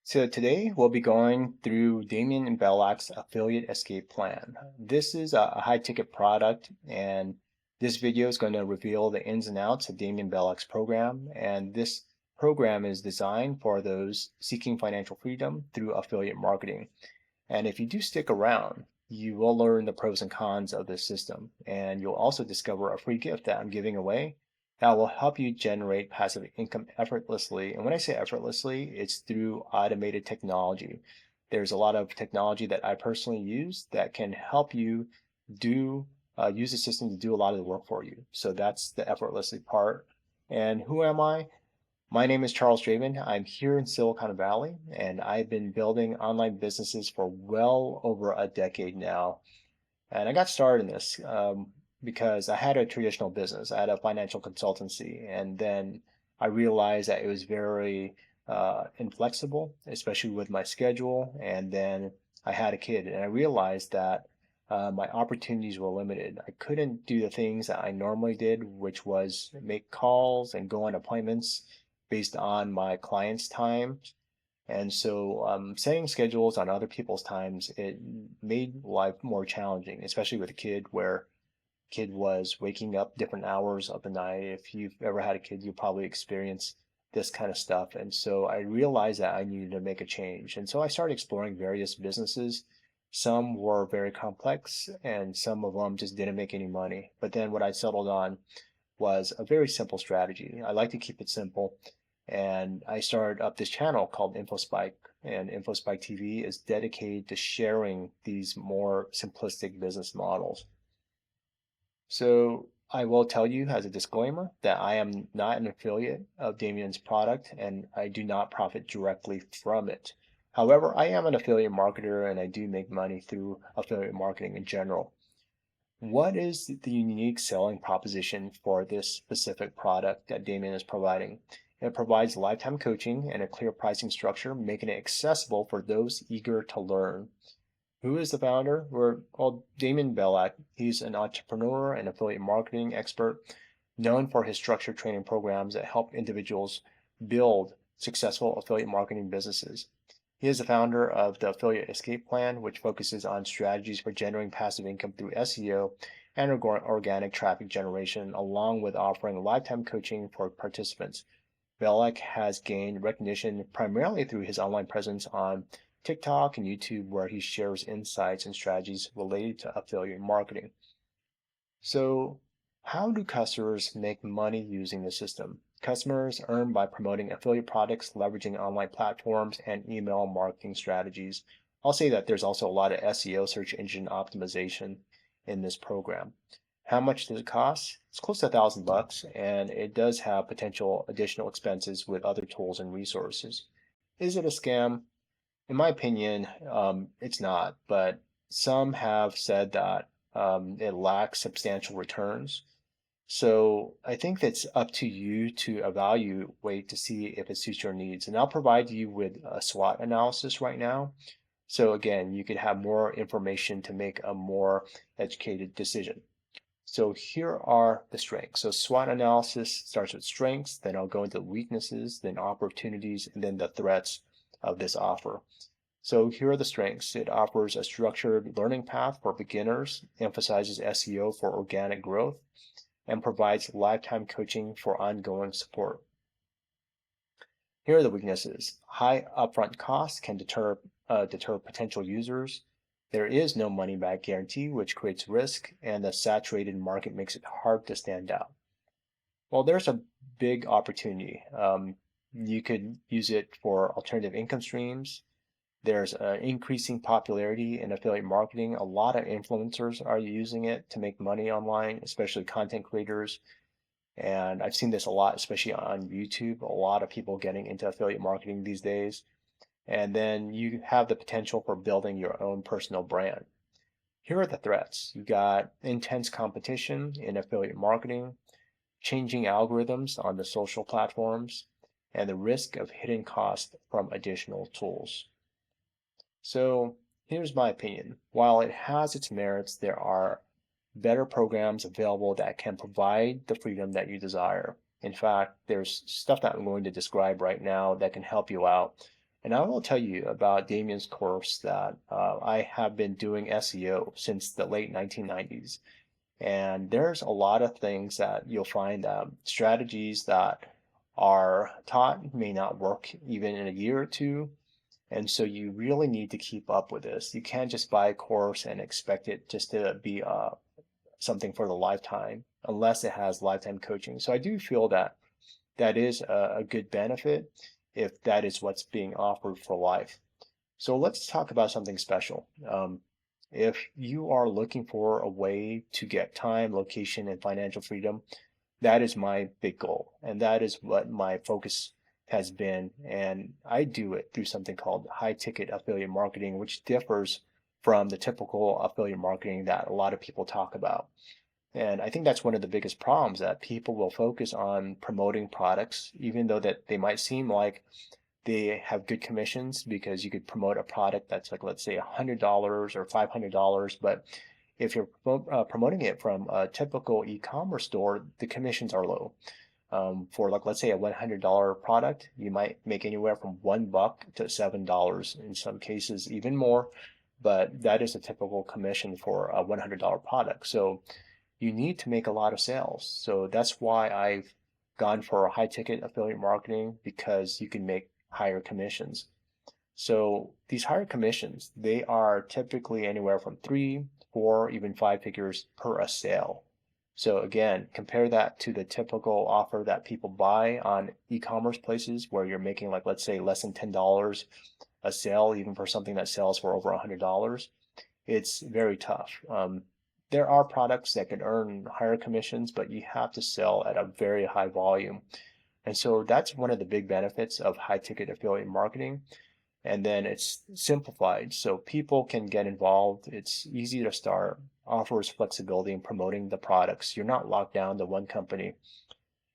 So today we'll be going through Damian and Belak's affiliate escape plan. This is a high ticket product, and this video is going to reveal the ins and outs of Damian Belak's program. And this program is designed for those seeking financial freedom through affiliate marketing. And if you do stick around, you will learn the pros and cons of this system. And you'll also discover a free gift that I'm giving away that will help you generate passive income effortlessly. And when I say effortlessly, it's through automated technology. There's a lot of technology that I personally use that can help you do use the system to do a lot of the work for you. So that's the effortlessly part. And who am I? My name is Charles Duvan. I'm here in Silicon Valley, and I've been building online businesses for well over a decade now. And I got started in this because I had a traditional business. I had a financial consultancy, and then I realized that it was very inflexible, especially with my schedule. And then I had a kid, and I realized that my opportunities were limited. I couldn't do the things that I normally did, which was make calls and go on appointments based on my clients' time. And so setting schedules on other people's times, it made life more challenging, especially with a kid where kid was waking up different hours of the night. If you've ever had a kid, you'll probably experience this kind of stuff. And so I realized that I needed to make a change. And so I started exploring various businesses. Some were very complex and some of them just didn't make any money. But then what I settled on was a very simple strategy. I like to keep it simple. And I started up this channel called InfoSpike. And InfoSpike TV is dedicated to sharing these more simplistic business models. So I will tell you as a disclaimer that I am not an affiliate of Damien's product and I do not profit directly from it. However, I am an affiliate marketer and I do make money through affiliate marketing in general. What is the unique selling proposition for this specific product that Damien is providing? It provides lifetime coaching and a clear pricing structure, making it accessible for those eager to learn. Who is the founder? Well, Damian Belak. He's an entrepreneur and affiliate marketing expert known for his structured training programs that help individuals build successful affiliate marketing businesses. He is the founder of the Affiliate Escape Plan, which focuses on strategies for generating passive income through SEO and organic traffic generation, along with offering lifetime coaching for participants. Belak has gained recognition primarily through his online presence on TikTok and YouTube, where he shares insights and strategies related to affiliate marketing. So, how do customers make money using the system? Customers earn by promoting affiliate products, leveraging online platforms, and email marketing strategies. I'll say that there's also a lot of SEO, search engine optimization, in this program. How much does it cost? It's close to $1,000, and it does have potential additional expenses with other tools and resources. Is it a scam? In my opinion, it's not, but some have said that it lacks substantial returns. So I think that's up to you to evaluate to see if it suits your needs. And I'll provide you with a SWOT analysis right now. So again, you could have more information to make a more educated decision. So here are the strengths. So SWOT analysis starts with strengths, then I'll go into weaknesses, then opportunities, and then the threats of this offer. So here are the strengths. It offers a structured learning path for beginners, emphasizes SEO for organic growth, and provides lifetime coaching for ongoing support. Here are the weaknesses. High upfront costs can deter potential users. There is no money back guarantee, which creates risk, and the saturated market makes it hard to stand out. Well, there's a big opportunity. You could use it for alternative income streams. There's an increasing popularity in affiliate marketing. A lot of influencers are using it to make money online, especially content creators. And I've seen this a lot, especially on YouTube. A lot of people getting into affiliate marketing these days. And then you have the potential for building your own personal brand. Here are the threats. You got intense competition in affiliate marketing, changing algorithms on the social platforms, and the risk of hidden costs from additional tools. So here's my opinion. While it has its merits, there are better programs available that can provide the freedom that you desire. In fact, there's stuff that I'm going to describe right now that can help you out. And I will tell you about Damian's course that I have been doing SEO since the late 1990s. And there's a lot of things that you'll find strategies that are taught may not work even in a year or two. And so you really need to keep up with this. You can't just buy a course and expect it just to be something for the lifetime unless it has lifetime coaching. So I do feel that that is a good benefit if that is what's being offered for life. So let's talk about something special. If you are looking for a way to get time, location, and financial freedom, that is my big goal. And that is what my focus has been. And I do it through something called high ticket affiliate marketing, which differs from the typical affiliate marketing that a lot of people talk about. And I think that's one of the biggest problems that people will focus on promoting products, even though that they might seem like they have good commissions because you could promote a product that's like, let's say $100 or $500, but if you're promoting it from a typical e-commerce store, the commissions are low. For like, let's say a $100 product, you might make anywhere from $1 to $7, in some cases even more, but that is a typical commission for a $100 product. So you need to make a lot of sales. So that's why I've gone for high ticket affiliate marketing, because you can make higher commissions. So these higher commissions, they are typically anywhere from 3, 4, even 5 figures per a sale. So again, compare that to the typical offer that people buy on e-commerce places where you're making, like, let's say less than $10 a sale, even for something that sells for over $100. It's very tough. There are products that can earn higher commissions, but you have to sell at a very high volume. And so that's one of the big benefits of high ticket affiliate marketing. And then it's simplified so people can get involved. It's easy to start, offers flexibility in promoting the products. You're not locked down to one company,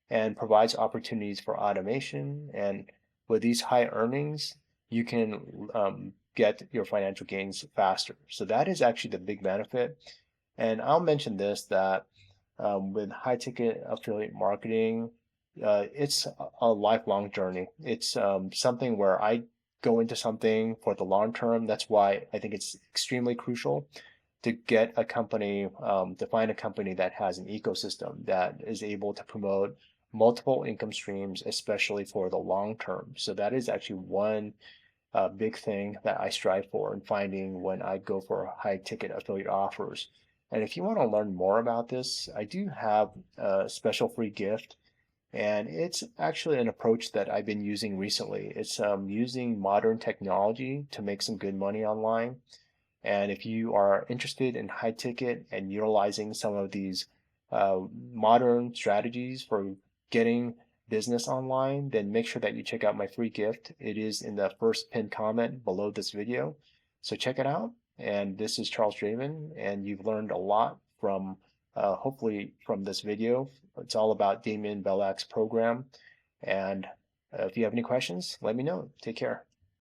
and provides opportunities for automation. And with these high earnings, you can get your financial gains faster. So that is actually the big benefit. And I'll mention this, that with high ticket affiliate marketing, it's a lifelong journey. It's something where I go into something for the long term. That's why I think it's extremely crucial to get a company, to find a company that has an ecosystem that is able to promote multiple income streams, especially for the long term. So that is actually one big thing that I strive for in finding when I go for high ticket affiliate offers. And if you want to learn more about this, I do have a special free gift. And it's actually an approach that I've been using recently. It's using modern technology to make some good money online. And if you are interested in high ticket and utilizing some of these modern strategies for getting business online, then make sure that you check out my free gift. It is in the first pinned comment below this video. So check it out. And this is Charles Duvan, and you've learned a lot from, hopefully, from this video. It's all about Damian Belak's program. And if you have any questions, let me know. Take care.